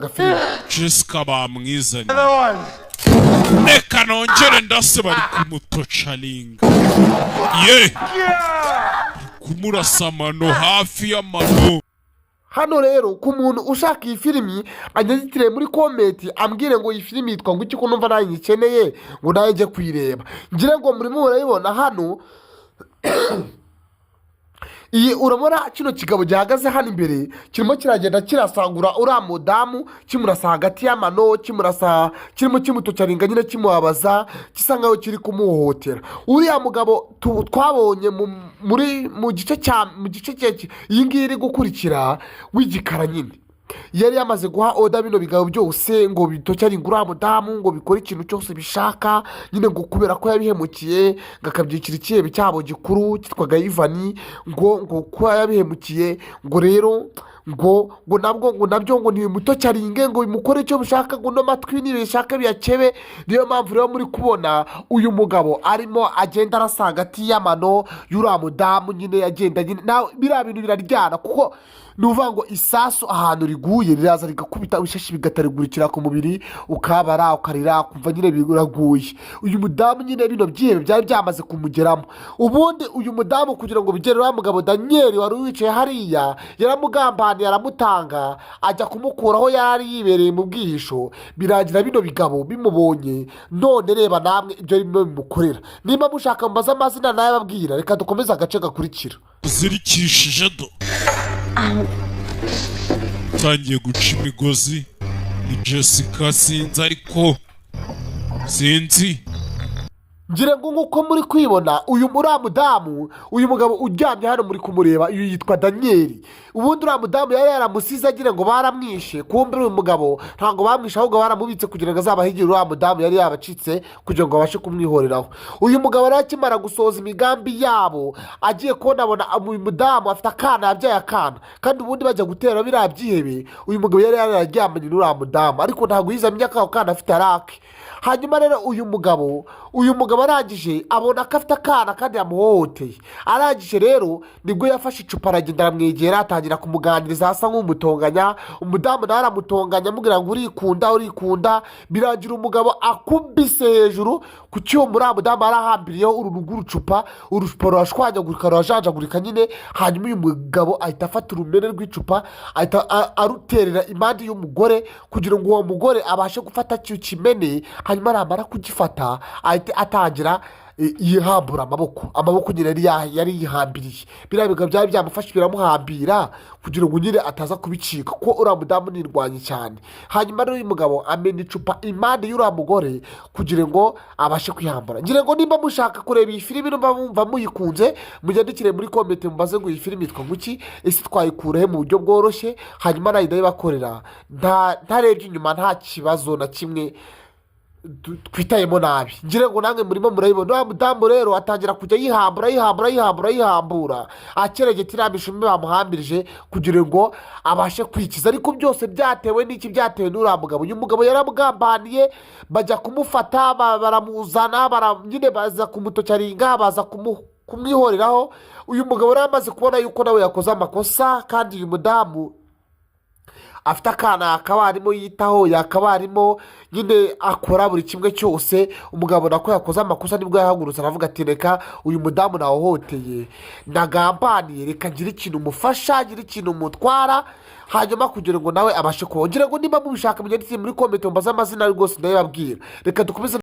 agafilimi Jessica bamwizanye reka nongere ndase bari kumutocaringa ye kumurasa amano hafi y'amano. hano rero ku muntu ushaka iyi filimi anyagitire muri komenti ambwire ngo iyi filimi yitwa ngo iki ko numva nayo nyikeneye ngo nayo njye kuyireba ngira ngo murimo murayibona hano. iyi urabona kino kigabo gihagaze hano imbere kirimo kiragenda kirasangura uriya mudamu kimurasa hagati y'amano kirimo kimutocaringa nyine kimubabaza gisa nkaho kiri kumuhohotera. uriya mugabo twabonye mu gice iyi ngiyi iri gukurikira w'igikara nyine yari yamaze guha oda bino bigabo byose ngo bitocaringa uriya mudamu ngo bikore ikintu cyose bishaka nyine ngo kubera ko yabihemukiye ngo akabyicira ikihebe cyabo gikuru cyitwaga Ivani ngo kuba yabihemukiye ngo rero ngo nabyo ngo ntibimutocaringe ngo bimukore icyo bishaka ngo n'amatwi nibishaka biyakebe. niyo mpamvu rero muri kubona uyu mugabo arimo agenda arasa hagati y'amano y'uriya mudamu nyine agenda nyine biriya bintu biraryana kuko ni uvuga ngo isasu ahantu riguye riraza rigakubita ibishashi bigatarigurikira ku mubiri ukabara ukarira kumva nyine biraguye. uyu mudamu nyine bino byihebe byari byamaze kumugeramo. ubundi uyu mudamu kugira ngo bigere uriya mugabo Daniel wari wicaye hariya yaramugambaniye aramutanga ajya kumukuraho yari yibereye mu bwihisho birangira bino bigabo bimubonye. none reba namwe ibyo bimwe bimukorera. niba mushaka mubaze amazina nayo ababwira reka dukomeze agace gakurikira. Zirikishije do utangiye guca imigozi ni Jessica sinzi ariko sinzi ngira ngo nk'uko muri kwibona uyu mudamu uyu mugabo uryamye hano muri kumureba uyu yitwa Daniel. ubundi uriya mudamu yari yaramusize agira ngo baramwishe kumbe uyu mugabo ntabwo bamwishe ahubwo baramubitse kugira ngo azabahigire uriya mudamu yari yabacitse kugira ngo babashe kumwihoreraho. uyu mugabo rero akimara gusohoza imigambi yabo agiye kubona uyu mudamu afite akana yabyaye akana kandi ubundi bajya gutera biriya byihebe uyu mugabo yari yararyamanye n'uriya mudamu ariko ntabwo yize amenya ko ako kana afite arake. hanyuma rero uyu mugabo arangije abona ko afite akana kandi yamuhohoteye. arangije rero nibwo yafashe icupa aragenda aramwegera atangira kumuganiriza asa nk'umutonganya. umudamu nawe aramutonganya amubwira ngo urikunda birangira umugabo akubise hejuru ku cyuma uriya mudamu arahambiriyeho urucupa rurashwanyagurika rurajanjagurika nyine. hanyuma uyu mugabo ahita afata urumene rw'icupa ahita aruterera impande y'umugore kugira ngo uwo mugore abashe gufata icyo kimene. hanyuma aramara kugifata atangira yihambura amaboko nyine yari yihambiriye. biriya bigabo byari byamufashe biramuhambira kugira ngo nyine ataza kubicika kuko uriya mudamu nirwanye cyane. hanyuma rero uyu mugabo amena icupa impande y'uriya mugore kugira ngo abashe kwihambura. ngira ngo nimba mushaka kureba iyi filimi numva mwumva muyikunze munyandikire muri komenti mubaze ngo iyi filimi yitwa nguki ese twayikurahe mu buryo bworoshye hanyuma nayo ndayibakorera ntarebye inyuma nta kibazo na kimwe twitayemo nabi. ngira ngo namwe murimo murayibona uriya mudamu rero atangira kujya yihambura akeregeta iriya mishumi bamuhambirije kugira ngo abashe kwikiza. ariko byose byatewe n'iki byatewe n'uriya mugabo. uyu mugabo yaramugambaniye bajya kumufata baramuzana nyine baza kumutocaringa baza kumwihoreraho. uyu mugabo rero amaze kubona yuko nawe yakoze amakosa kandi uyu mudamu afite akana yakaba arimo yitaho yakaba arimo nyine akora buri kimwe cyose. umugabo nako yakoze amakosa nibwo yahagurutse aravuga ati reka uyu mudamu nahohoteye nagambaniye reka ngire ikintu umufasha ngire ikintu umutwara hanyuma kugira ngo nawe abashe kubaho. ngira ngo niba mubishaka munyandikire muri komenti mbaze amazina rwose ndayababwira. reka dukomeze.